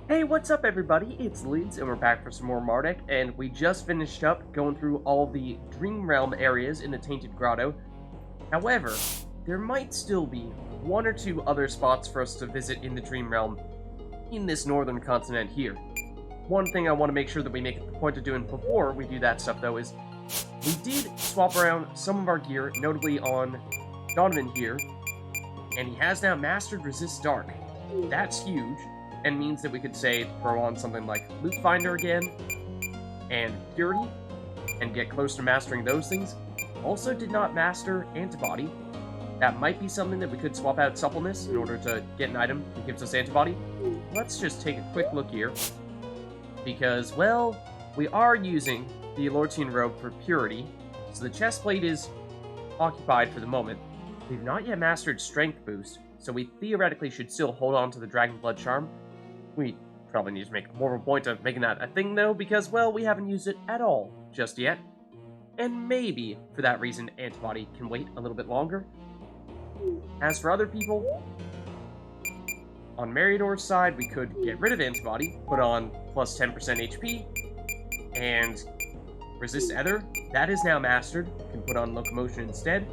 Hey, what's up everybody? It's Lids, and we're back for some more Mardek, and we just finished up going through all the Dream Realm areas in the Tainted Grotto. However, there might still be one or two other spots for us to visit in the Dream Realm in this northern continent here. One thing I want to make sure that we make a point of doing before we do that stuff, though, is we did swap around some of our gear, notably on Donovan here, and he has now mastered Resist Dark. That's huge. And means that we could, say, throw on something like Loot Finder again, and Purity, and get close to mastering those things. Also did not master Antibody. That might be something that we could swap out Suppleness in order to get an item that gives us Antibody. Let's just take a quick look here, because, well, we are using the Elortian Robe for Purity, so the chestplate is occupied for the moment. We've not yet mastered Strength Boost, so we theoretically should still hold on to the Dragon Blood Charm. We probably need to make more of a point of making that a thing, though, because, well, we haven't used it at all just yet. And maybe, for that reason, Antibody can wait a little bit longer. As for other people, on Meridor's side, we could get rid of Antibody, put on plus 10% HP, and Resist Ether. That is now mastered. Can put on Locomotion instead.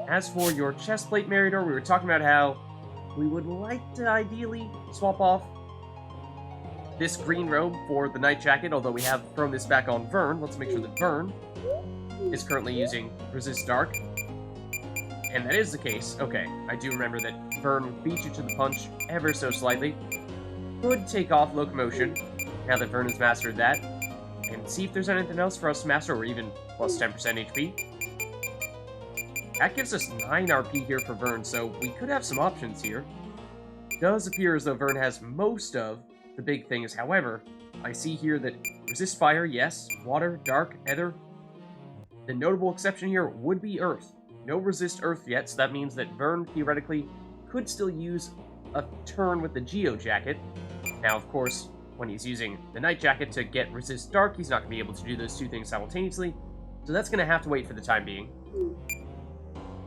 As for your chestplate, Meridor, we were talking about how we would like to ideally swap off this green robe for the night jacket, although we have thrown this back on Vern. Let's make sure that Vern is currently using Resist Dark. And that is the case. Okay, I do remember that Vern beat you to the punch ever so slightly. Could take off Locomotion, now that Vern has mastered that, and see if there's anything else for us to master, or even plus 10% HP. That gives us 9 RP here for Vern, so we could have some options here. It does appear as though Vern has most of the big things, however, I see here that Resist Fire, yes, Water, Dark, Ether. The notable exception here would be Earth. No Resist Earth yet, so that means that Vern, theoretically, could still use a turn with the Geo Jacket. Now, of course, when he's using the Night Jacket to get Resist Dark, he's not going to be able to do those two things simultaneously, so that's going to have to wait for the time being.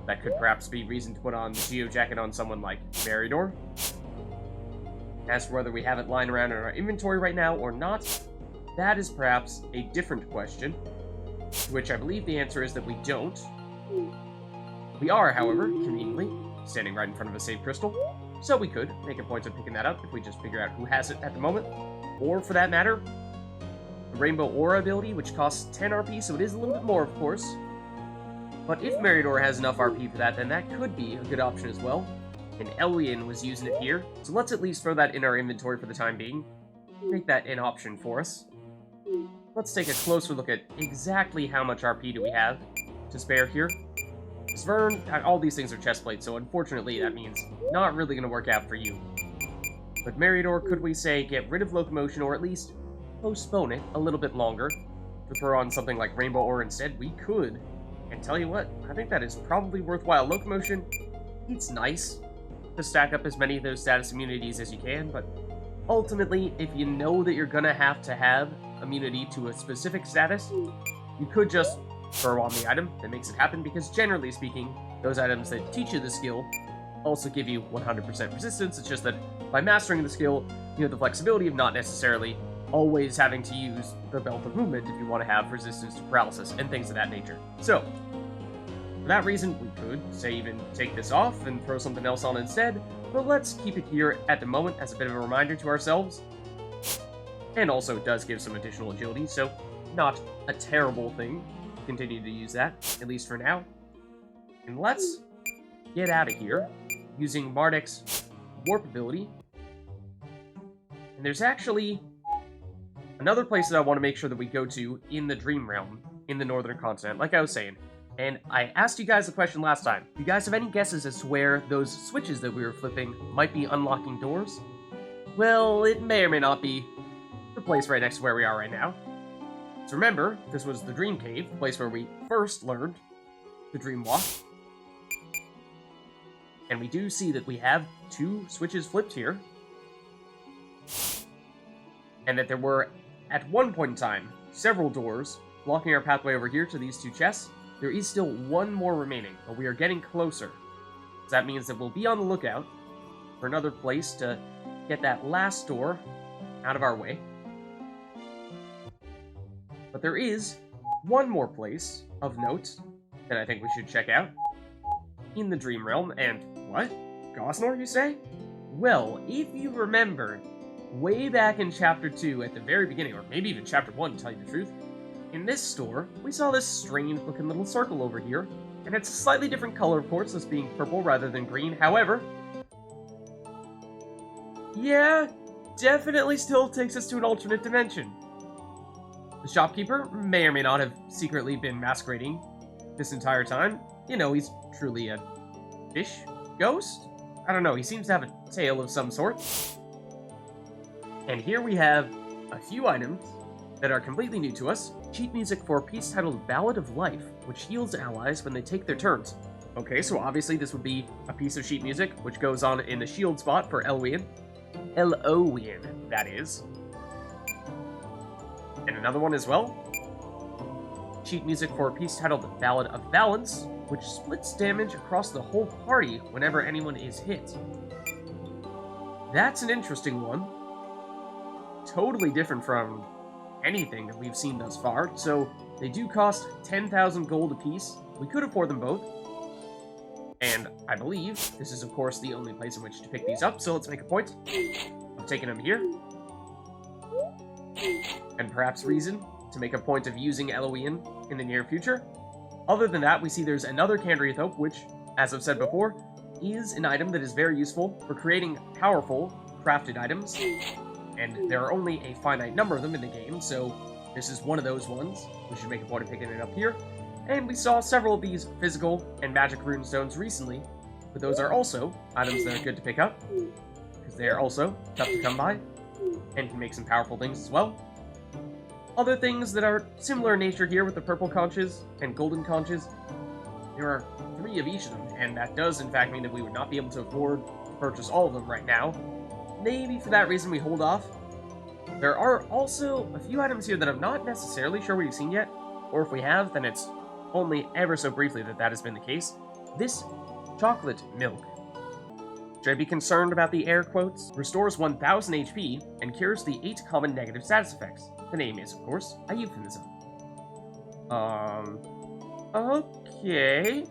That could perhaps be reason to put on the Geo Jacket on someone like Meridor. As for whether we have it lying around in our inventory right now or not, that is perhaps a different question, to which I believe the answer is that we don't. We are, however, conveniently, standing right in front of a save crystal, so we could make a point of picking that up if we just figure out who has it at the moment. Or, for that matter, the Rainbow Aura ability, which costs 10 RP, so it is a little bit more, of course. But if Meridor has enough RP for that, then that could be a good option as well. And Elwian was using it here, so let's at least throw that in our inventory for the time being. Make that an option for us. Let's take a closer look at exactly how much RP do we have to spare here. Vern, all these things are chestplates, so unfortunately that means not really going to work out for you. But Meridor, could we say get rid of Locomotion, or at least postpone it a little bit longer to throw on something like Rainbow Ore instead? We could. And tell you what, I think that is probably worthwhile. Locomotion, it's nice to stack up as many of those status immunities as you can, but ultimately, if you know that you're gonna have to have immunity to a specific status, you could just throw on the item that makes it happen, because generally speaking, those items that teach you the skill also give you 100% resistance. It's just that by mastering the skill, you have the flexibility of not necessarily always having to use the Belt of Movement if you want to have resistance to paralysis and things of that nature. So, for that reason, we could, say, even take this off and throw something else on instead, but let's keep it here at the moment as a bit of a reminder to ourselves. And also, it does give some additional agility, so not a terrible thing to continue to use that, at least for now. And let's get out of here using Mardek's Warp ability. And there's actually another place that I want to make sure that we go to in the Dream Realm, in the Northern Continent, like I was saying. And I asked you guys a question last time. Do you guys have any guesses as to where those switches that we were flipping might be unlocking doors? Well, it may or may not be the place right next to where we are right now. So remember, this was the Dream Cave, the place where we first learned the Dream Walk. And we do see that we have 2 switches flipped here. And that there were, at one point in time, several doors blocking our pathway over here to these 2 chests. There is still 1 more remaining, but we are getting closer. So that means that we'll be on the lookout for another place to get that last door out of our way. But there is one more place of note that I think we should check out in the Dream Realm, and what? Gosnor, you say? Well, if you remember, way back in Chapter 2 at the very beginning, or maybe even Chapter 1 to tell you the truth, in this store, we saw this strange looking little circle over here, and it's a slightly different color, of course, this being purple rather than green. However, yeah, definitely still takes us to an alternate dimension. The shopkeeper may or may not have secretly been masquerading this entire time. You know, he's truly a fish ghost? I don't know, he seems to have a tail of some sort. And here we have a few items that are completely new to us. Sheet music for a piece titled Ballad of Life, which heals allies when they take their turns. Okay, so obviously this would be a piece of sheet music, which goes on in the shield spot for Elwian. Elowin, that is. And another one as well. Sheet music for a piece titled Ballad of Balance, which splits damage across the whole party whenever anyone is hit. That's an interesting one. Totally different from anything that we've seen thus far, so they do cost 10,000 gold apiece. We could afford them both. And I believe this is, of course, the only place in which to pick these up, so let's make a point of taking them here. And perhaps reason to make a point of using Eloian in the near future. Other than that, we see there's another Candriathope, which, as I've said before, is an item that is very useful for creating powerful, crafted items. And there are only a finite number of them in the game, so this is one of those ones. We should make a point of picking it up here. And we saw several of these physical and magic runestones recently, but those are also items that are good to pick up, because they are also tough to come by, and can make some powerful things as well. Other things that are similar in nature here with the purple conches and golden conches, there are 3 of each of them, and that does in fact mean that we would not be able to afford to purchase all of them right now. Maybe for that reason we hold off. There are also a few items here that I'm not necessarily sure we've seen yet, or if we have, then it's only ever so briefly that has been the case. This chocolate milk. Should I be concerned about the air quotes? Restores 1000 HP and cures the 8 common negative status effects. The name is, of course, a euphemism. Okay.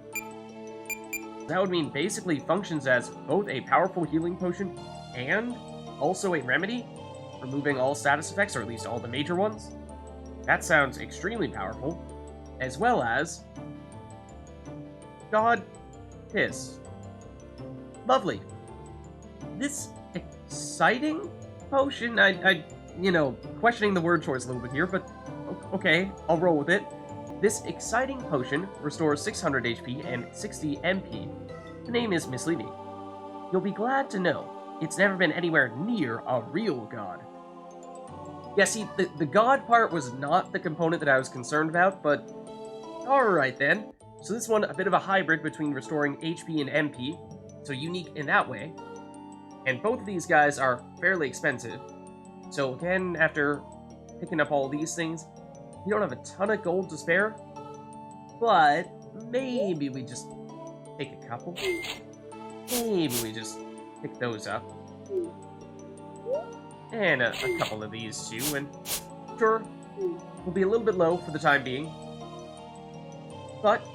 That would mean basically functions as both a powerful healing potion and also a remedy, removing all status effects, or at least all the major ones. That sounds extremely powerful. As well as God Piss. Lovely. This exciting potion, I you know, questioning the word choice a little bit here, but okay, I'll roll with it. This exciting potion restores 600 HP and 60 MP. The name is misleading. You'll be glad to know it's never been anywhere near a real god. Yeah, see, the god part was not the component that I was concerned about, but alright then. So this one, a bit of a hybrid between restoring HP and MP, so unique in that way. And both of these guys are fairly expensive. So again, after picking up all these things, we don't have a ton of gold to spare, but maybe we just take a couple. Maybe we just pick those up. And a couple of these too, and sure, we'll be a little bit low for the time being, but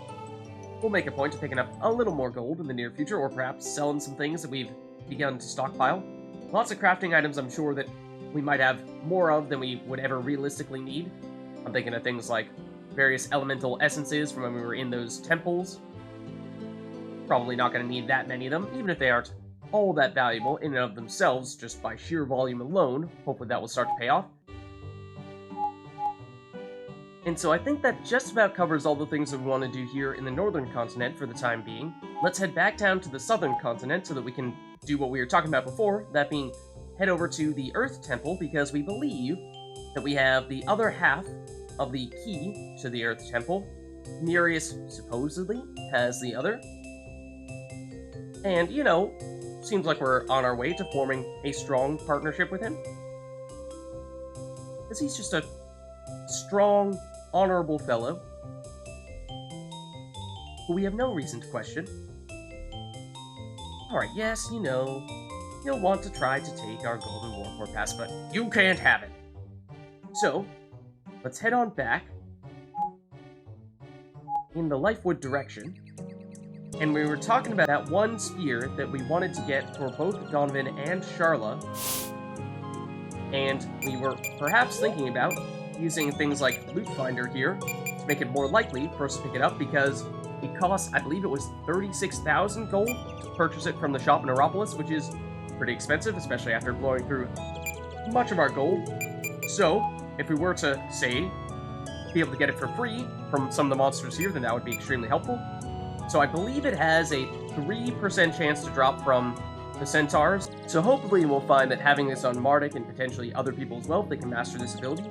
we'll make a point of picking up a little more gold in the near future, or perhaps selling some things that we've begun to stockpile. Lots of crafting items I'm sure that we might have more of than we would ever realistically need. I'm thinking of things like various elemental essences from when we were in those temples. Probably not going to need that many of them, even if they aren't all that valuable in and of themselves, just by sheer volume alone. Hopefully that will start to pay off. And so I think that just about covers all the things that we want to do here in the northern continent for the time being. Let's head back down to the southern continent so that we can do what we were talking about before, that being head over to the Earth Temple, because we believe that we have the other half of the key to the Earth Temple. Nereus supposedly has the other. And, you know, seems like we're on our way to forming a strong partnership with him. Because he's just a strong, honorable fellow who we have no reason to question. Alright, yes, you know, you'll want to try to take our Golden Warport Pass, but you can't have it. So, let's head on back in the Lifewood direction. And we were talking about that one spear that we wanted to get for both Donovan and Sharla. And we were perhaps thinking about using things like Loot Finder here to make it more likely for us to pick it up, because it costs, I believe it was 36,000 gold to purchase it from the shop in Aeropolis, which is pretty expensive, especially after blowing through much of our gold. So, if we were to, say, be able to get it for free from some of the monsters here, then that would be extremely helpful. So I believe it has a 3% chance to drop from the centaurs. So hopefully we'll find that having this on Mardek and potentially other people as well, if they can master this ability,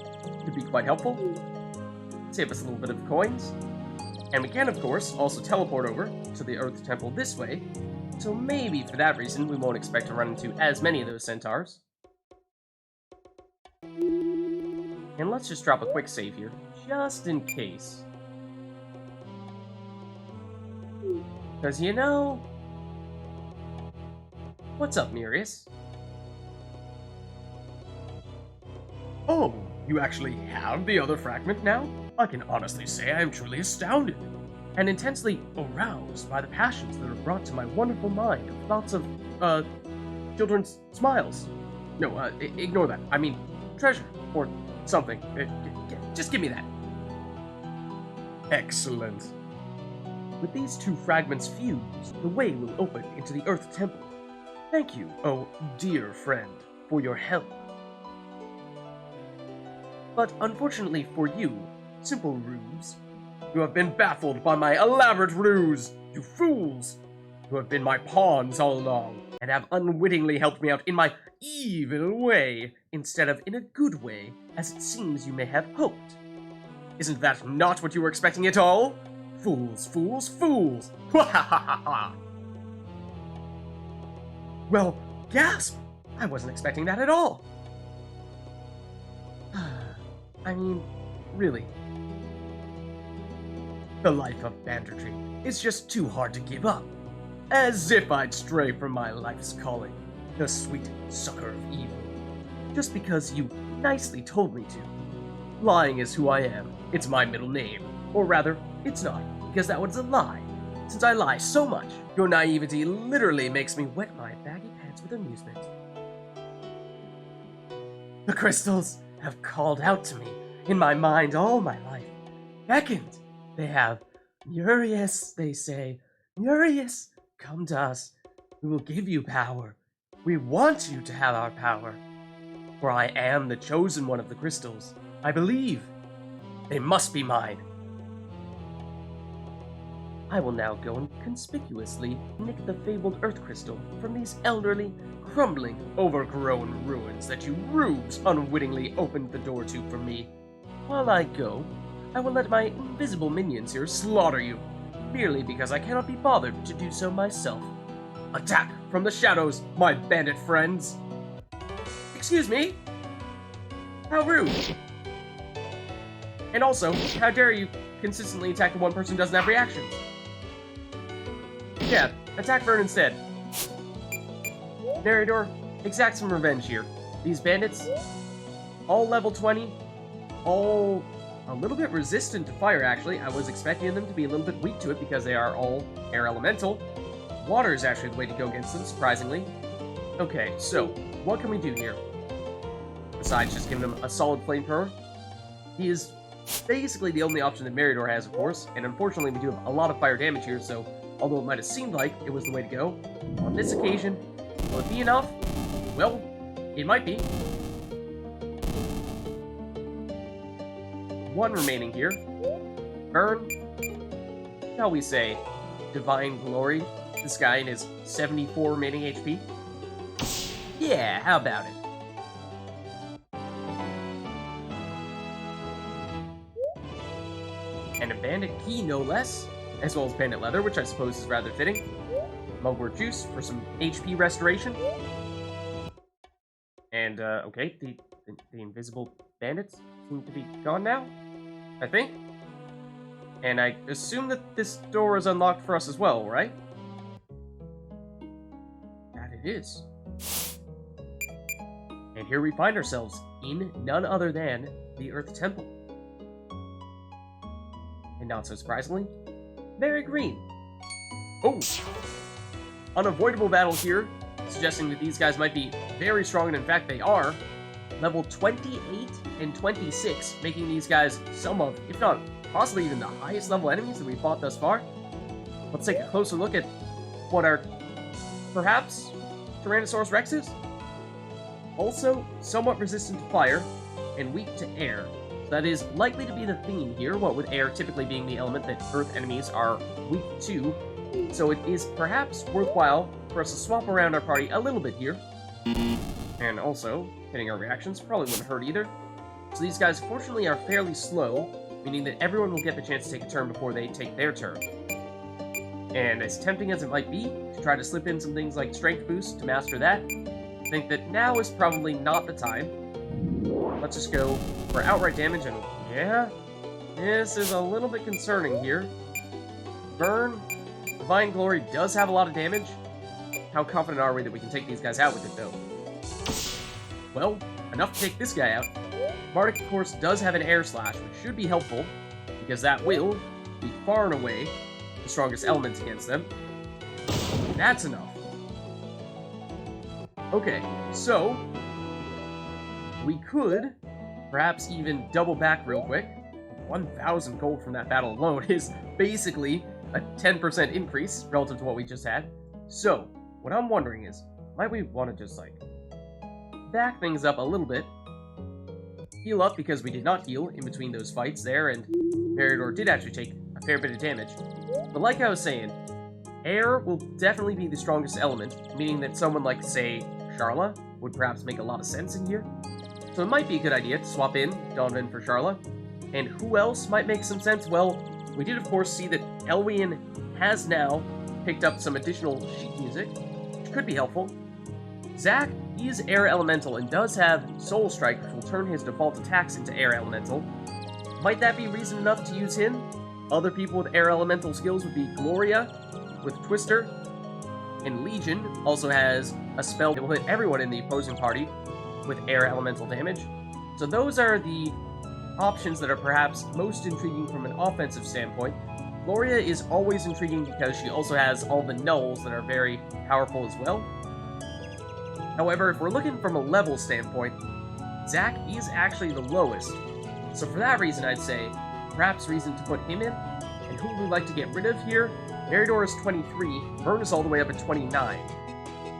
could be quite helpful. Save us a little bit of coins. And we can, of course, also teleport over to the Earth Temple this way. So maybe for that reason, we won't expect to run into as many of those centaurs. And let's just drop a quick save here, just in case. Because, you know... What's up, Mirius? Oh, you actually have the other fragment now? I can honestly say I am truly astounded and intensely aroused by the passions that are brought to my wonderful mind of thoughts of, children's smiles. No, ignore that. I mean, treasure, or something. Just give me that. Excellent. With these two fragments fused, the way will open into the Earth Temple. Thank you, oh dear friend, for your help. But unfortunately for you, simple rubes, you have been baffled by my elaborate ruse, you fools! You have been my pawns all along, and have unwittingly helped me out in my evil way, instead of in a good way, as it seems you may have hoped. Isn't that not what you were expecting at all? Fools, fools, fools! Ha ha ha ha! Well, gasp! I wasn't expecting that at all. I mean, really. The life of banditry is just too hard to give up. As if I'd stray from my life's calling, the sweet succor of evil, just because you nicely told me to. Lying is who I am. It's my middle name. Or rather, it's not, because that was a lie. Since I lie so much, your naivety literally makes me wet my baggy pants with amusement. The crystals have called out to me in my mind all my life. Beckoned. They have, Murius, they say. Murius, come to us. We will give you power. We want you to have our power. For I am the chosen one of the crystals. I believe. They must be mine. I will now go and conspicuously nick the fabled Earth Crystal from these elderly, crumbling, overgrown ruins that you rubes unwittingly opened the door to for me. While I go, I will let my invisible minions here slaughter you, merely because I cannot be bothered to do so myself. Attack from the shadows, my bandit friends! Excuse me? How rude! And also, how dare you consistently attack the one person who doesn't have reactions? Yeah, attack Vern instead. Narrator, exact some revenge here. These bandits, all level 20, all a little bit resistant to fire, actually. I was expecting them to be a little bit weak to it because they are all air elemental. Water is actually the way to go against them, surprisingly. Okay, so, what can we do here? Besides just giving them a solid flamethrower. He is basically the only option that Meridor has, of course, and unfortunately we do have a lot of fire damage here, so although it might have seemed like it was the way to go, on this occasion, will it be enough? Well, it might be. One remaining here. Burn, shall we say, Divine Glory, this guy in his 74 remaining HP. Yeah, how about it? And a bandit key, no less, as well as bandit leather, which I suppose is rather fitting. Mugwort juice for some HP restoration. And, okay, the invisible bandits seem to be gone now, I think. And I assume that this door is unlocked for us as well, right? That it is. And here we find ourselves in none other than the Earth Temple. And not so surprisingly, very green. Oh! Unavoidable battle here, suggesting that these guys might be very strong, and in fact they are. Level 28 and 26, making these guys some of, if not possibly even the highest level enemies that we've fought thus far. Let's take a closer look at what are perhaps Tyrannosaurus Rexes. Also, somewhat resistant to fire and weak to air. So that is likely to be the theme here, what with air typically being the element that Earth enemies are weak to. So it is perhaps worthwhile for us to swap around our party a little bit here. And also, hitting our reactions probably wouldn't hurt either. So these guys, fortunately, are fairly slow, meaning that everyone will get the chance to take a turn before they take their turn. And as tempting as it might be to try to slip in some things like Strength Boost to master that, I think that now is probably not the time. Let's just go for outright damage, and yeah, this is a little bit concerning here. Burn, Divine Glory does have a lot of damage. How confident are we that we can take these guys out with it, though? Well, enough to take this guy out. Mardek, of course, does have an Air Slash, which should be helpful, because that will be far and away the strongest elements against them. That's enough. Okay, so we could perhaps even double back real quick. 1,000 gold from that battle alone is basically a 10% increase relative to what we just had. So, what I'm wondering is, might we want to just, like, back things up a little bit, heal up because we did not heal in between those fights there, and Meridor did actually take a fair bit of damage. But like I was saying, air will definitely be the strongest element, meaning that someone like, say, Charla would perhaps make a lot of sense in here. So it might be a good idea to swap in Donovan for Charla. And who else might make some sense? Well, we did of course see that Elwian has now picked up some additional sheet music, which could be helpful. Zack is Air Elemental and does have Soul Strike, which will turn his default attacks into Air Elemental. Might that be reason enough to use him? Other people with Air Elemental skills would be Gloria with Twister, and Legion also has a spell that will hit everyone in the opposing party with Air Elemental damage. So those are the options that are perhaps most intriguing from an offensive standpoint. Gloria is always intriguing because she also has all the nulls that are very powerful as well. However, if we're looking from a level standpoint, Zack is actually the lowest. So for that reason, I'd say perhaps reason to put him in. And who would we like to get rid of here? Meridor is 23, Vern is all the way up at 29.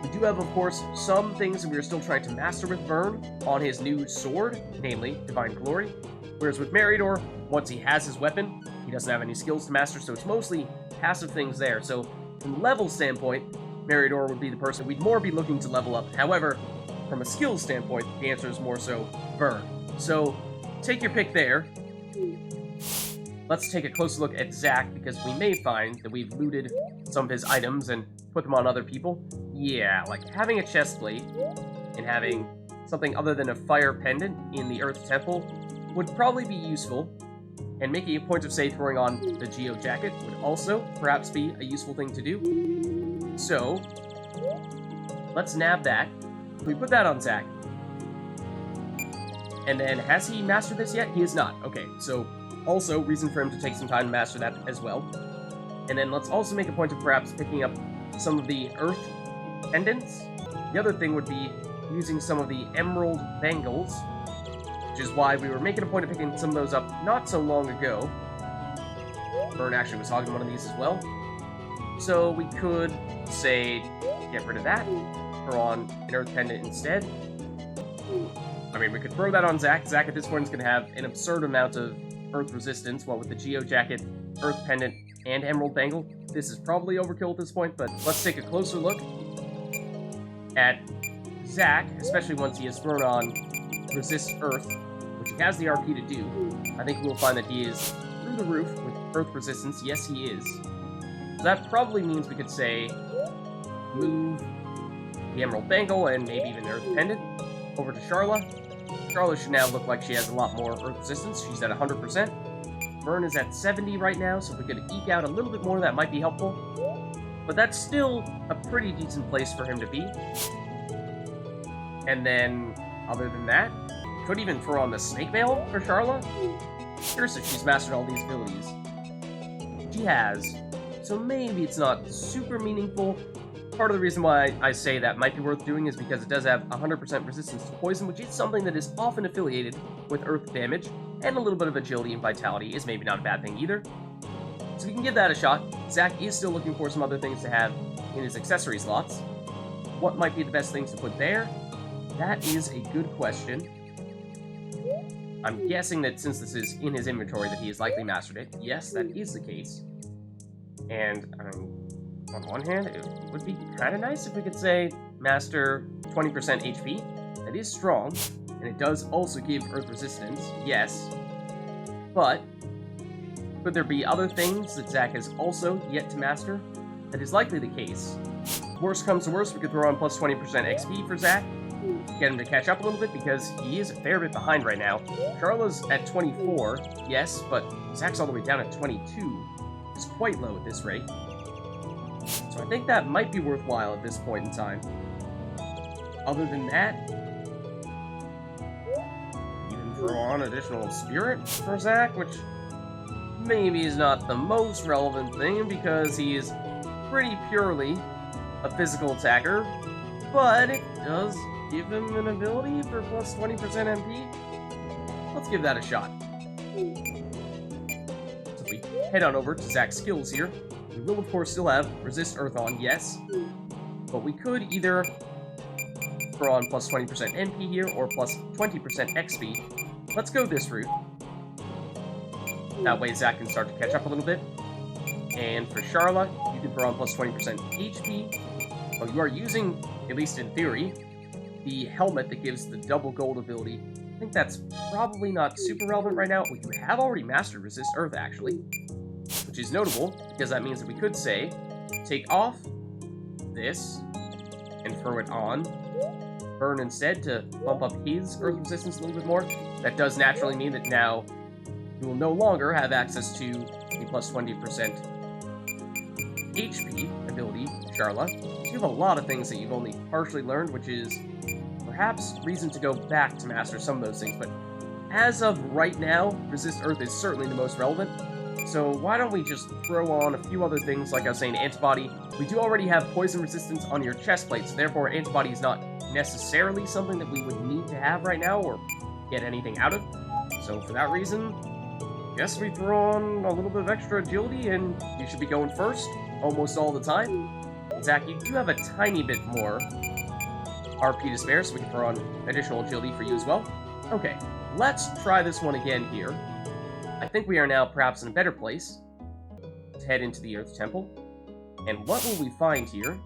We do have, of course, some things that we are still trying to master with Vern on his new sword, namely Divine Glory. Whereas with Meridor, once he has his weapon, he doesn't have any skills to master, so it's mostly passive things there. So from level standpoint, Meridor would be the person we'd more be looking to level up. However, from a skills standpoint, the answer is more so Vern. So take your pick there. Let's take a closer look at Zack, because we may find that we've looted some of his items and put them on other people. Yeah, like having a chest plate and having something other than a fire pendant in the Earth Temple would probably be useful, and making a point of, say, throwing on the Geo Jacket would also perhaps be a useful thing to do. So, let's nab that. We put that on Zack. And then, has he mastered this yet? He has not. Okay, so also reason for him to take some time to master that as well. And then let's also make a point of perhaps picking up some of the Earth pendants. The other thing would be using some of the Emerald Bangles, which is why we were making a point of picking some of those up not so long ago. Vern actually was hogging one of these as well. So we could, say, get rid of that, throw on an Earth Pendant instead. I mean, we could throw that on Zack. Zack at this point is going to have an absurd amount of Earth resistance, what with the Geo Jacket, Earth Pendant, and Emerald Bangle. This is probably overkill at this point, but let's take a closer look at Zack, especially once he has thrown on Resist Earth, which he has the RP to do. I think we'll find that he is through the roof with Earth resistance. Yes, he is. So that probably means we could say move the Emerald Bangle and maybe even Earth Pendant over to Charla. Charla should now look like she has a lot more Earth resistance. She's at 100%. Vern is at 70 right now, so if we could eke out a little bit more, that might be helpful. But that's still a pretty decent place for him to be. And then Other than that, could even throw on the Snake Veil for Charla. Curious if she's mastered all these abilities. She has, so maybe it's not super meaningful. Part of the reason why I say that might be worth doing is because it does have 100% resistance to poison, which is something that is often affiliated with earth damage, and a little bit of agility and vitality is maybe not a bad thing either. So we can give that a shot. Zach is still looking for some other things to have in his accessory slots. What might be the best things to put there? That is a good question. I'm guessing that since this is in his inventory that he has likely mastered it. Yes, that is the case. And on one hand, it would be kind of nice if we could say master 20% HP. That is strong, and it does also give earth resistance, yes. But could there be other things that Zach has also yet to master? That is likely the case. Worst comes to worst, we could throw on plus 20% XP for Zach. Get him to catch up a little bit because he is a fair bit behind right now. Charla's at 24, yes, but Zach's all the way down at 22. It's quite low at this rate. So I think that might be worthwhile at this point in time. Other than that, even throw on additional spirit for Zach, which maybe is not the most relevant thing because he is pretty purely a physical attacker, but it does give him an ability for plus 20% MP. Let's give that a shot. So if we head on over to Zach's skills here, we will of course still have Resist Earth on, yes, but we could either throw on plus 20% MP here or plus 20% XP. Let's go this route. That way Zach can start to catch up a little bit. And for Charla, you can throw on plus 20% HP. Well, you are using, at least in theory, the helmet that gives the double gold ability. I think that's probably not super relevant right now. You have already mastered Resist Earth, actually, which is notable, because that means that we could say, take off this and throw it on Burn instead to bump up his earth resistance a little bit more. That does naturally mean that now you will no longer have access to the plus 20% HP ability, Charla. So you have a lot of things that you've only partially learned, which is perhaps reason to go back to master some of those things. But as of right now, Resist Earth is certainly the most relevant. So why don't we just throw on a few other things, like I was saying, Antibody. We do already have poison resistance on your chest plate, so therefore Antibody is not necessarily something that we would need to have right now or get anything out of. So for that reason, I guess we throw on a little bit of extra agility and you should be going first almost all the time. Zach, you do have a tiny bit more RP to spare, so we can throw on additional agility for you as well. Okay, let's try this one again here. I think we are now perhaps in a better place to head into the Earth Temple. And what will we find here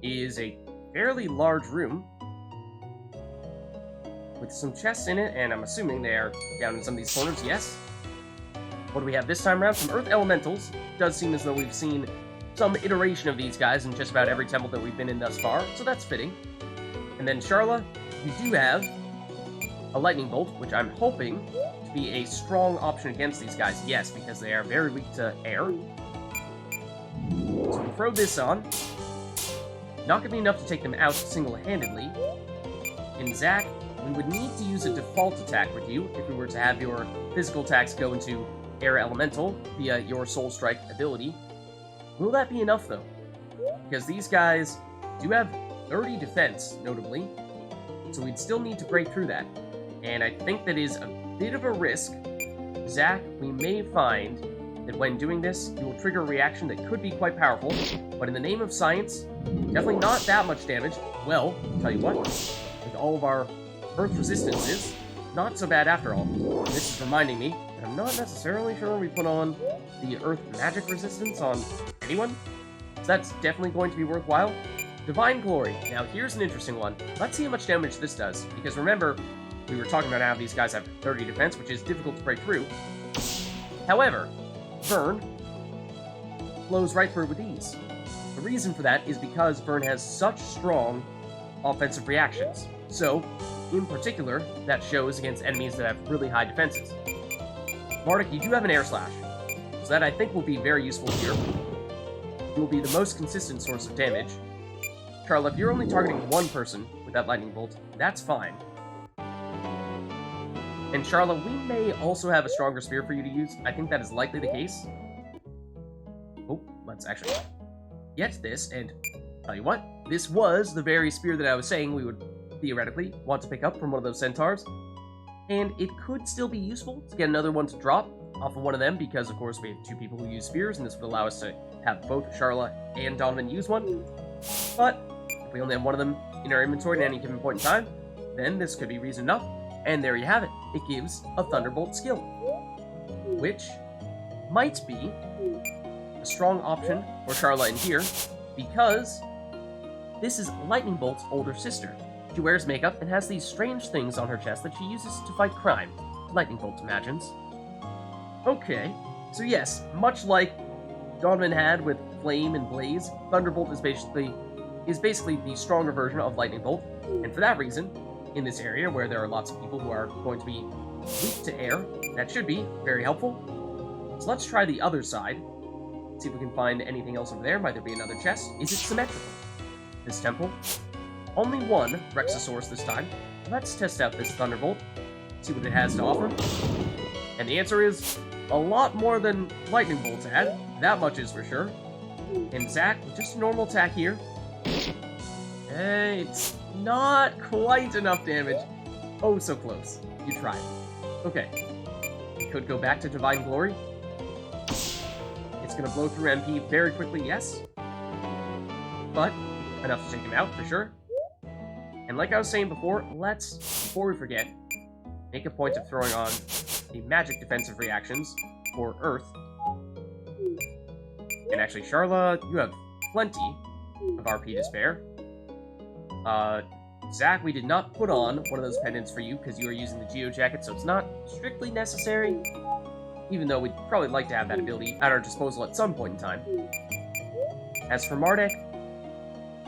is a fairly large room with some chests in it, and I'm assuming they are down in some of these corners, yes. What do we have this time around? Some Earth Elementals. It does seem as though we've seen some iteration of these guys in just about every temple that we've been in thus far, so that's fitting. And then Charla, you do have a Lightning Bolt, which I'm hoping to be a strong option against these guys, yes, because they are very weak to air. So we throw this on. Not going to be enough to take them out single-handedly. And Zach, we would need to use a default attack with you if we were to have your physical attacks go into Air Elemental via your Soul Strike ability. Will that be enough, though? Because these guys do have 30 defense, notably, so we'd still need to break through that. And I think that is a bit of a risk. Zach, we may find that when doing this, you will trigger a reaction that could be quite powerful, but in the name of science, definitely not that much damage. Well, tell you what, with all of our earth resistances, not so bad after all. This is reminding me that I'm not necessarily sure we put on the earth magic resistance on anyone, so that's definitely going to be worthwhile. Divine Glory. Now here's an interesting one. Let's see how much damage this does, because remember, we were talking about how these guys have 30 defense, which is difficult to break through. However, Burn flows right through with ease. The reason for that is because Burn has such strong offensive reactions. So, in particular, that shows against enemies that have really high defenses. Mardek, you do have an Air Slash, so that I think will be very useful here. It will be the most consistent source of damage. Charla, if you're only targeting one person with that Lightning Bolt, that's fine. And Charlotte, we may also have a stronger spear for you to use. I think that is likely the case. Oh, let's actually get this, and tell you what, this was the very spear that I was saying we would theoretically want to pick up from one of those centaurs. And it could still be useful to get another one to drop off of one of them, because of course we have 2 people who use spears, and this would allow us to have both Charlotte and Donovan use one. But if we only have one of them in our inventory at any given point in time, then this could be reason enough. And there you have it. It gives a Thunderbolt skill, which might be a strong option for Charlotte in here, because this is Lightning Bolt's older sister. She wears makeup and has these strange things on her chest that she uses to fight crime. Lightning Bolt imagines. Okay, so yes, much like Donovan had with Flame and Blaze, Thunderbolt is basically the stronger version of Lightning Bolt, and for that reason, in this area where there are lots of people who are going to be weak to air, that should be very helpful. So let's try the other side. See if we can find anything else over there. Might there be another chest? Is it symmetrical? This temple? Only one Rexosaurus this time. Let's test out this Thunderbolt. See what it has to offer. And the answer is a lot more than Lightning Bolt's had. That much is for sure. And Zach, with just a normal attack here. It's not quite enough damage. Oh, so close. You tried. Okay. We could go back to Divine Glory. It's going to blow through MP very quickly, yes. But enough to take him out, for sure. And like I was saying before, let's, before we forget, make a point of throwing on the magic defensive reactions for Earth. And actually, Charla, you have plenty of RP to spare. Zach, we did not put on one of those pendants for you because you are using the Geo Jacket, so it's not strictly necessary, even though we'd probably like to have that ability at our disposal at some point in time. As for Mardek,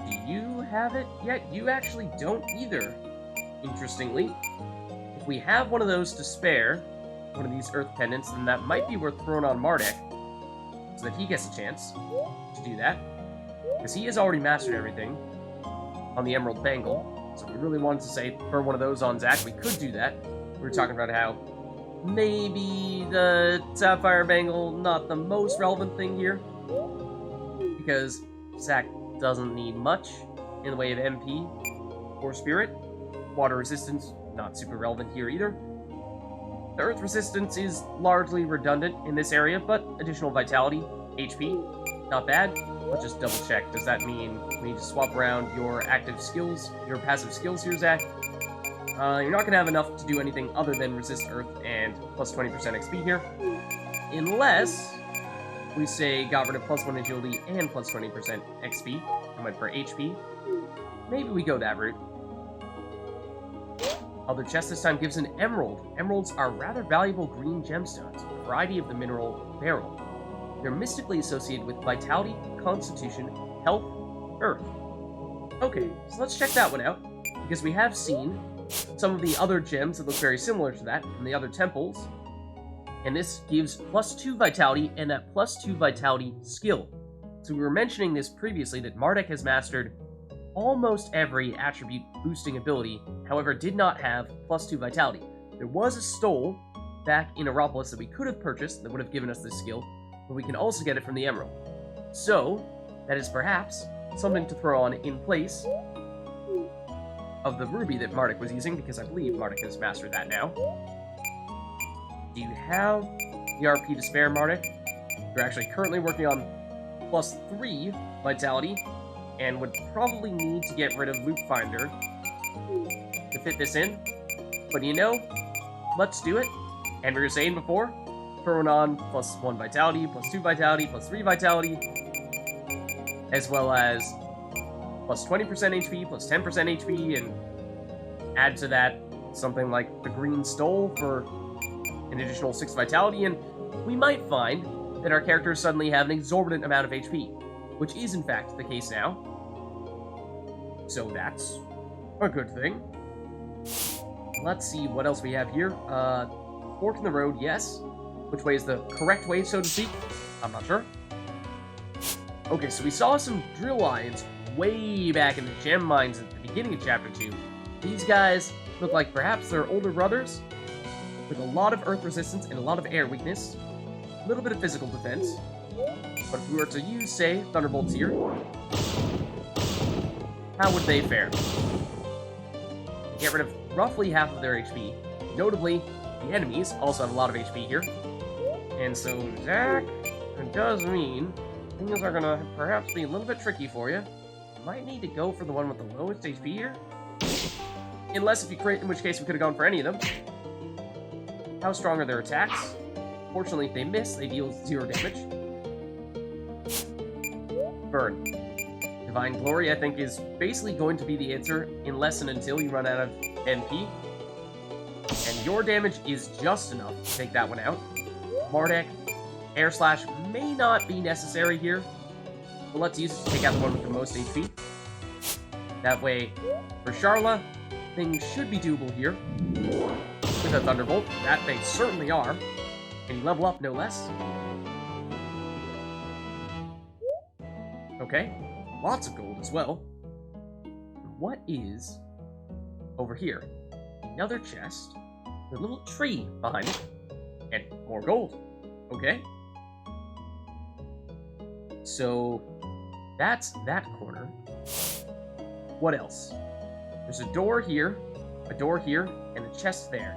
do you have it yet? You actually don't either, interestingly. If we have one of those to spare, one of these Earth pendants, then that might be worth throwing on Mardek, so that he gets a chance to do that, because he has already mastered everything on the Emerald Bangle. So we really wanted to say, for one of those on Zach, we could do that. We were talking about how maybe the Sapphire Bangle, not the most relevant thing here, because Zach doesn't need much in the way of MP or Spirit. Water resistance, not super relevant here either. The Earth resistance is largely redundant in this area, but additional Vitality, HP, not bad. Let's just double check. Does that mean we need to swap around your active skills, your passive skills here, Zach? You're not going to have enough to do anything other than resist Earth and plus 20% XP here. Unless we say got rid of plus 1 agility and plus 20% XP and went for HP. Maybe we go that route. Other chest this time gives an emerald. Emeralds are rather valuable green gemstones, a variety of the mineral beryl. They're mystically associated with vitality, constitution, health, earth. Okay, so let's check that one out, because we have seen some of the other gems that look very similar to that from the other temples, and this gives plus 2 vitality and that plus 2 vitality skill. So we were mentioning this previously, that Mardek has mastered almost every attribute boosting ability, however did not have plus 2 vitality. There was a stole back in Aeropolis that we could have purchased that would have given us this skill, but we can also get it from the Emerald. So, that is perhaps something to throw on in place of the Ruby that Mardek was using, because I believe Mardek has mastered that now. Do you have the RP to spare, Mardek? You're actually currently working on plus 3 Vitality, and would probably need to get rid of Loot Finder to fit this in. But you know, let's do it. And we were saying before, throwing on plus 1 Vitality, plus 2 Vitality, plus 3 Vitality, as well as plus 20% HP, plus 10% HP, and add to that something like the Green Stole for an additional 6 Vitality, and we might find that our characters suddenly have an exorbitant amount of HP, which is in fact the case now. So that's a good thing. Let's see what else we have here. Fork in the road, yes. Which way is the correct way, so to speak? I'm not sure. Okay, so we saw some drill lions way back in the gem mines at the beginning of Chapter 2. These guys look like perhaps they're older brothers. with a lot of earth resistance and a lot of air weakness. A little bit of physical defense. But if we were to use, say, Thunderbolts here, how would they fare? Get rid of roughly half of their HP. Notably, the enemies also have a lot of HP here. And so, Zach, it does mean things are gonna perhaps be a little bit tricky for you. You might need to go for the one with the lowest HP here. Unless if you crit, in which case we could have gone for any of them. How strong are their attacks? Fortunately, if they miss, they deal 0 damage. Burn. Divine Glory, I think, is basically going to be the answer unless and until you run out of MP. And your damage is just enough to take that one out. Mardek, Air Slash may not be necessary here, but let's use it to take out the one with the most HP. That way, for Charla, things should be doable here. With a Thunderbolt, that they certainly are. And you level up, no less. Okay, lots of gold as well. What is over here? Another chest with a little tree behind it, and more gold. Okay. So, that's that corner. What else? There's a door here, and a chest there.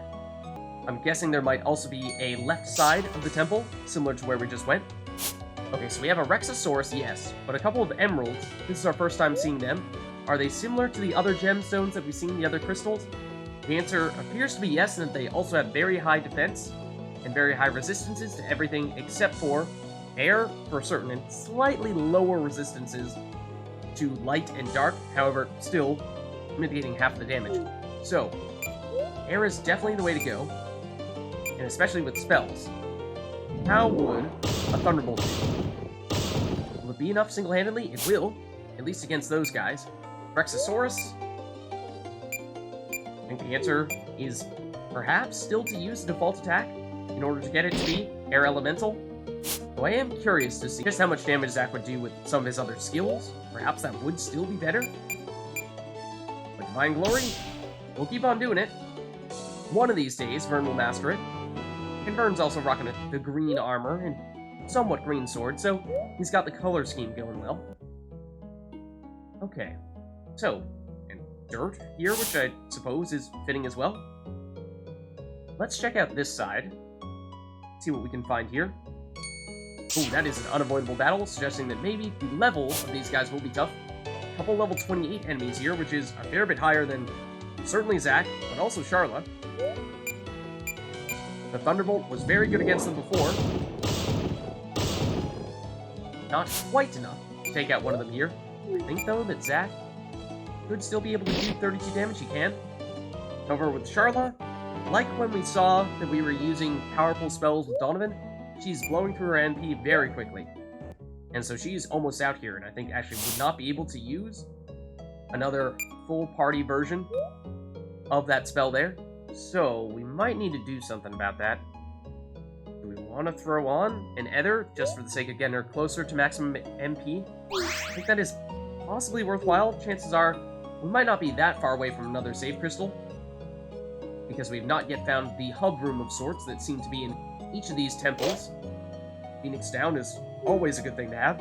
I'm guessing there might also be a left side of the temple, similar to where we just went. Okay, so we have a Rexosaurus, yes, but a couple of emeralds. This is our first time seeing them. Are they similar to the other gemstones that we've seen, the other crystals? The answer appears to be yes, and that they also have very high defense and very high resistances to everything except for air for certain, and slightly lower resistances to light and dark, however, still mitigating half the damage. So, air is definitely the way to go, and especially with spells. How would a Thunderbolt do? Will it be enough single-handedly? It will, at least against those guys. Rexosaurus? I think the answer is perhaps still to use the default attack in order to get it to be Air Elemental. Though I am curious to see just how much damage Zach would do with some of his other skills. Perhaps that would still be better. But Divine Glory, we'll keep on doing it. One of these days, Vern will master it. And Vern's also rocking the green armor and somewhat green sword, so he's got the color scheme going well. Okay, so, and dirt here, which I suppose is fitting as well. Let's check out this side, see what we can find here. Ooh, that is an unavoidable battle, suggesting that maybe the level of these guys will be tough. A couple level 28 enemies here, which is a fair bit higher than certainly Zach, but also Charla. The Thunderbolt was very good against them before. Not quite enough to take out one of them here. I think, though, that Zach could still be able to do 32 damage. He can. However, with Charla, like when we saw that we were using powerful spells with Donovan, she's blowing through her NP very quickly. And so she's almost out here, and I think actually would not be able to use another full party version of that spell there. So, we might need to do something about that. Do we want to throw on an Ether, just for the sake of getting her closer to maximum MP? I think that is possibly worthwhile. Chances are, we might not be that far away from another save crystal, because we've not yet found the hub room of sorts that seem to be in each of these temples. Phoenix Down is always a good thing to have.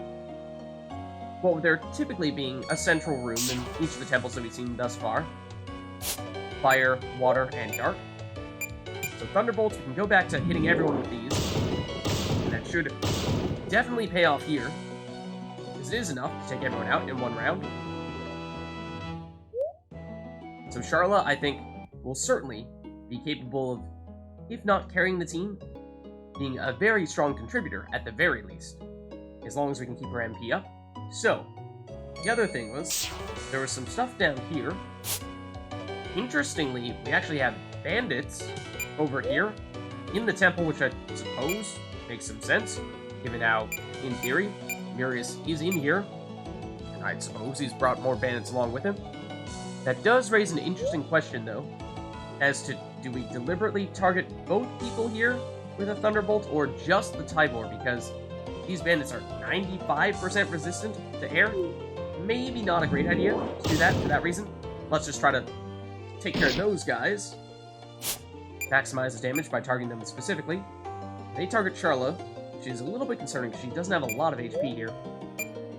Well, there typically being a central room in each of the temples that we've seen thus far. Fire, water, and dark. So Thunderbolts, we can go back to hitting everyone with these. And that should definitely pay off here. Because it is enough to take everyone out in one round. So Charla, I think, will certainly be capable of, if not carrying the team, being a very strong contributor at the very least. As long as we can keep her MP up. So, the other thing was, there was some stuff down here. Interestingly, we actually have bandits over here in the temple, which I suppose makes some sense, given how, in theory, Murius is in here, and I suppose he's brought more bandits along with him. That does raise an interesting question, though, as to do we deliberately target both people here with a Thunderbolt, or just the Tybor, because these bandits are 95% resistant to air? Maybe not a great idea to do that for that reason. Let's just try to take care of those guys. maximizes damage by targeting them specifically. They target Charla, which is a little bit concerning because she doesn't have a lot of HP here.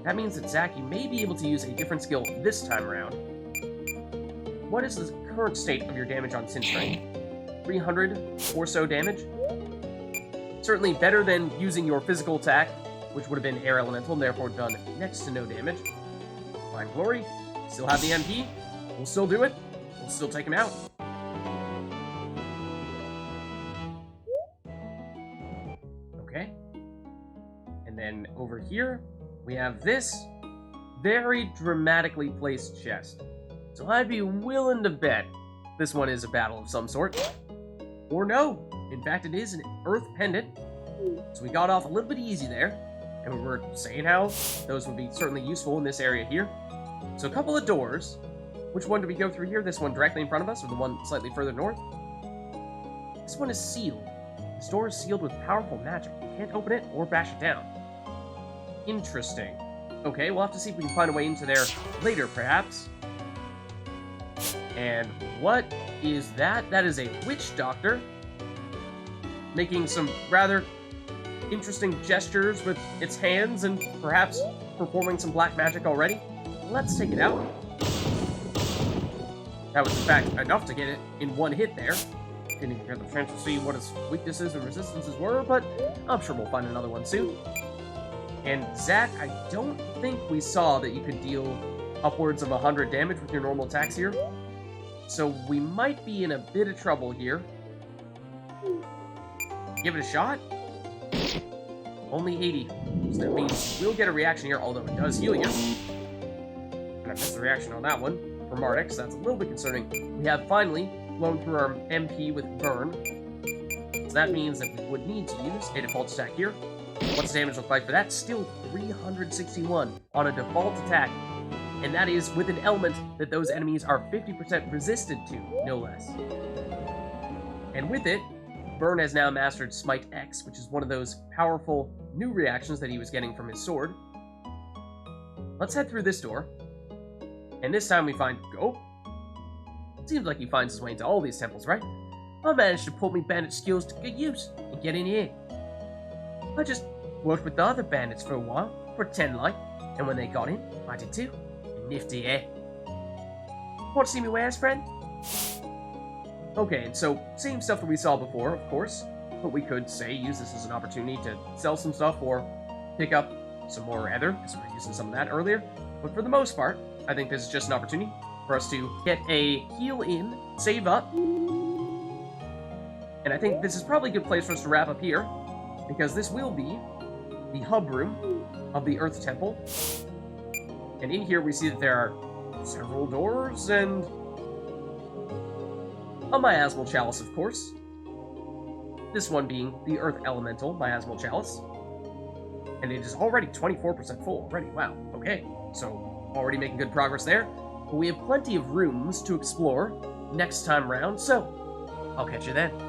That means that Zack, you may be able to use a different skill this time around. What is the current state of your damage on Sin Strength? 300 or so damage? Certainly better than using your physical attack, which would have been Air Elemental and therefore done next to no damage. Fine Glory, still have the MP, we'll still do it, we'll still take him out. Okay. And then over here, we have this very dramatically placed chest. So I'd be willing to bet this one is a battle of some sort. Or no, in fact it is an Earth Pendant. So we got off a little bit easy there. And we were saying how those would be certainly useful in this area here. So a couple of doors. Which one do we go through here? This one directly in front of us, or the one slightly further north? This one is sealed. This door is sealed with powerful magic. You can't open it or bash it down. Interesting. Okay, we'll have to see if we can find a way into there later, perhaps. And what is that? That is a witch doctor. Making some rather interesting gestures with its hands and perhaps performing some black magic already. Let's take it out. That was, in fact, enough to get it in one hit there. Didn't even get the chance to see what its weaknesses and resistances were, but I'm sure we'll find another one soon. And Zack, I don't think we saw that you could deal upwards of 100 damage with your normal attacks here. So we might be in a bit of trouble here. Give it a shot. Only 80. So that means we'll get a reaction here, although it does heal you. And I missed the reaction on that one for Mardek, so that's a little bit concerning. We have finally blown through our MP with Burn. So that means that we would need to use a default attack here. What's the damage look like for that? Still 361 on a default attack. And that is with an element that those enemies are 50% resistant to, no less. And with it, Burn has now mastered Smite X, which is one of those powerful new reactions that he was getting from his sword. Let's head through this door. And this time we find... Oh! It seems like he finds his way into all these temples, right? I managed to pull me bandit skills to good use and get in here. I just worked with the other bandits for a while, pretend like, and when they got in, I did too. Nifty, eh? Want to see me wares, friend? Okay, so same stuff that we saw before, of course, but we could, say, use this as an opportunity to sell some stuff or pick up some more ether, because we were using some of that earlier. But for the most part, I think this is just an opportunity for us to get a heal in, save up, and I think this is probably a good place for us to wrap up here, because this will be the hub room of the Earth Temple. And in here we see that there are several doors and a miasmal chalice, of course. This one being the Earth Elemental miasmal chalice. And it is already 24% full already. Wow, okay. So already making good progress there. But we have plenty of rooms to explore next time round, so I'll catch you then.